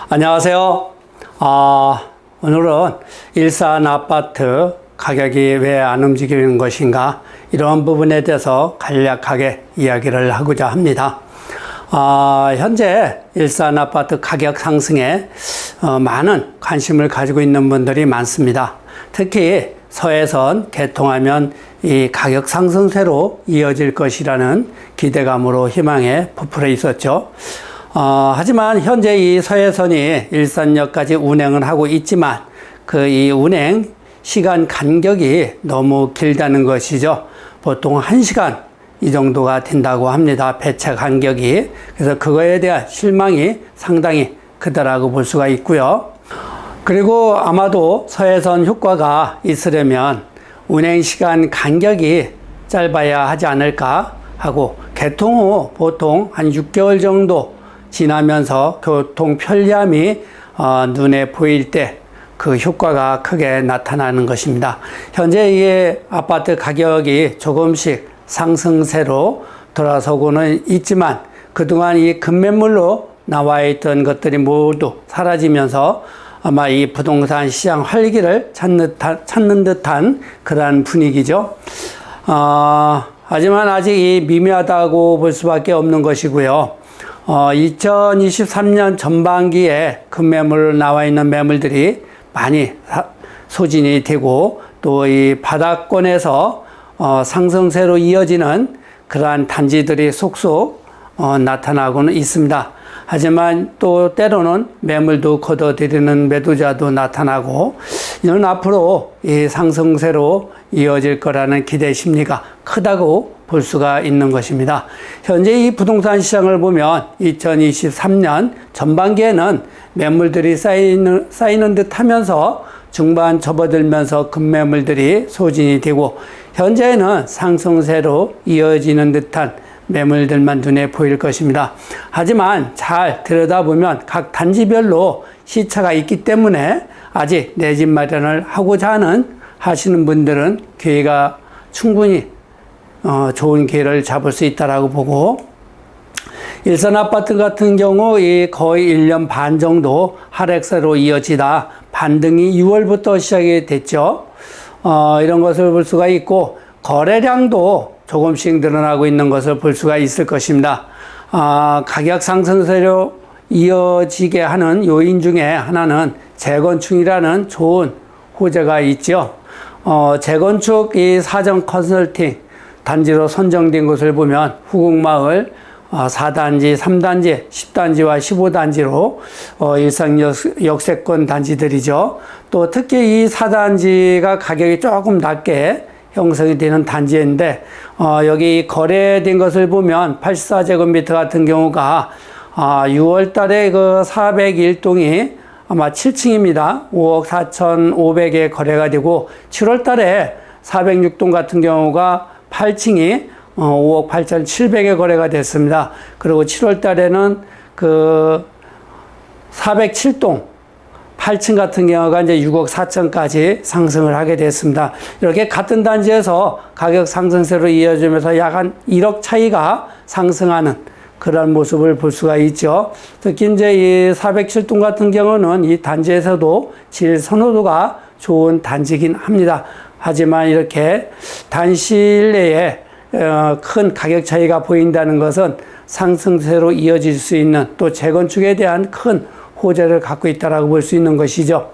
안녕하세요. 오늘은 일산 아파트 가격이 왜 안 움직이는 것인가 이런 부분에 대해서 간략하게 이야기를 하고자 합니다. 현재 일산 아파트 가격 상승에 많은 관심을 가지고 있는 분들이 많습니다. 특히 서해선 개통하면 이 가격 상승세로 이어질 것이라는 기대감으로 희망에 부풀어 있었죠. 하지만 현재 이 서해선이 일산역까지 운행을 하고 있지만 이 운행 시간 간격이 너무 길다는 것이죠. 보통 1시간 이 정도가 된다고 합니다. 배차 간격이. 그래서 그거에 대한 실망이 상당히 크다라고 볼 수가 있고요. 그리고 아마도 서해선 효과가 있으려면 운행 시간 간격이 짧아야 하지 않을까 하고 개통 후 보통 한 6개월 정도 지나면서 교통 편리함이 눈에 보일 때 그 효과가 크게 나타나는 것입니다. 현재 이 아파트 가격이 조금씩 상승세로 돌아서고는 있지만 그동안 이 급매물로 나와 있던 것들이 모두 사라지면서 아마 이 부동산 시장 활기를 찾는 듯한 그러한 분위기죠. 하지만 아직 이 미미하다고 볼 수밖에 없는 것이고요. 2023년 전반기에 급매물로 나와 있는 매물들이 많이 소진이 되고 또 이 바닥권에서 상승세로 이어지는 그러한 단지들이 속속 나타나고는 있습니다. 하지만 또 때로는 매물도 걷어들이는 매도자도 나타나고 이는 앞으로 이 상승세로 이어질 거라는 기대 심리가 크다고 볼 수가 있는 것입니다. 현재 이 부동산 시장을 보면 2023년 전반기에는 매물들이 쌓이는 듯 하면서 중반 접어들면서 급매물들이 소진이 되고 현재는 상승세로 이어지는 듯한 매물들만 눈에 보일 것입니다. 하지만 잘 들여다보면 각 단지별로 시차가 있기 때문에 아직 내 집 마련을 하고자 하시는 분들은 기회가 충분히 좋은 기회를 잡을 수 있다라고 보고 일산 아파트 같은 경우 거의 1년 반 정도 하락세로 이어지다 반등이 6월부터 시작이 됐죠. 이런 것을 볼 수가 있고 거래량도 조금씩 늘어나고 있는 것을 볼 수가 있을 것입니다. 가격 상승세로 이어지게 하는 요인 중에 하나는 재건축이라는 좋은 호재가 있죠. 재건축 이 사전 컨설팅 단지로 선정된 것을 보면 후곡마을 4단지, 3단지, 10단지와 15단지로 일상 역세권 단지들이죠. 또 특히 이 4단지가 가격이 조금 낮게 형성이 되는 단지인데 여기 거래된 것을 보면 84제곱미터 같은 경우가 6월 달에 그 401동이 아마 7층입니다. 5억 4,500에 거래가 되고 7월 달에 406동 같은 경우가 8층이 5억 8,700에 거래가 됐습니다. 그리고 7월 달에는 그 407동 8층 같은 경우가 이제 6억 4천까지 상승을 하게 됐습니다. 이렇게 같은 단지에서 가격 상승세로 이어지면서 약 한 1억 차이가 상승하는 그런 모습을 볼 수가 있죠. 특히 이제 이 407동 같은 경우는 이 단지에서도 질 선호도가 좋은 단지긴 합니다. 하지만 이렇게 단시일 내에 큰 가격 차이가 보인다는 것은 상승세로 이어질 수 있는 또 재건축에 대한 큰 호재를 갖고 있다라고 볼 수 있는 것이죠.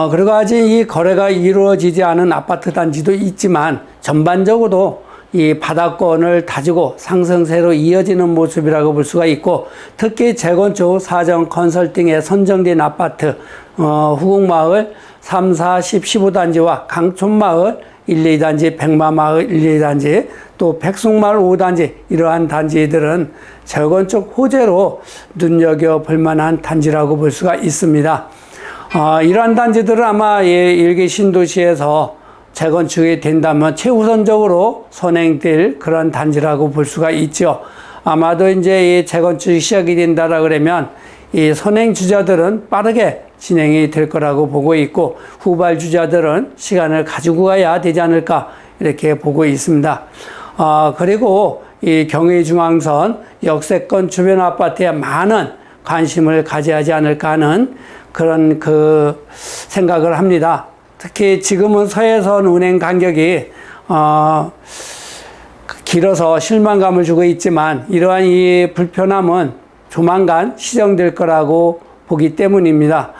그리고 아직 이 거래가 이루어지지 않은 아파트 단지도 있지만 전반적으로 이 바닥권을 다지고 상승세로 이어지는 모습이라고 볼 수가 있고 특히 재건축 사전 컨설팅에 선정된 아파트 후곡마을 3, 4, 10, 15단지와 강촌마을 1, 2단지, 백마마을 1, 2단지, 또 백숙마을 5단지 이러한 단지들은 재건축 호재로 눈여겨볼 만한 단지라고 볼 수가 있습니다. 이러한 단지들은 아마 일개 신도시에서 재건축이 된다면 최우선적으로 선행될 그런 단지라고 볼 수가 있죠. 아마도 이제 이 재건축이 시작이 된다라 그러면 이 선행주자들은 빠르게 진행이 될 거라고 보고 있고 후발주자들은 시간을 가지고 가야 되지 않을까 이렇게 보고 있습니다. 그리고 이 경의중앙선 역세권 주변 아파트에 많은 관심을 가져야 하지 않을까 하는 그런 그 생각을 합니다. 특히 지금은 서해선 운행 간격이 길어서 실망감을 주고 있지만 이러한 이 불편함은 조만간 시정될 거라고 보기 때문입니다.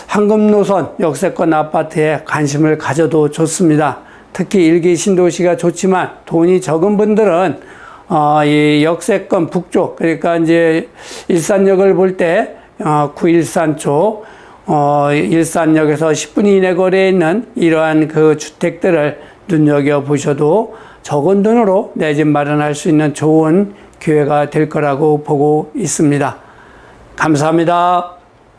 황금노선 역세권 아파트에 관심을 가져도 좋습니다. 특히 일기 신도시가 좋지만 돈이 적은 분들은 이 역세권 북쪽, 그러니까 이제 일산역을 볼 때 913 쪽, 일산역에서 10분 이내 거리에 있는 이러한 그 주택들을 눈여겨 보셔도 적은 돈으로 내 집 마련할 수 있는 좋은 기회가 될 거라고 보고 있습니다. 감사합니다.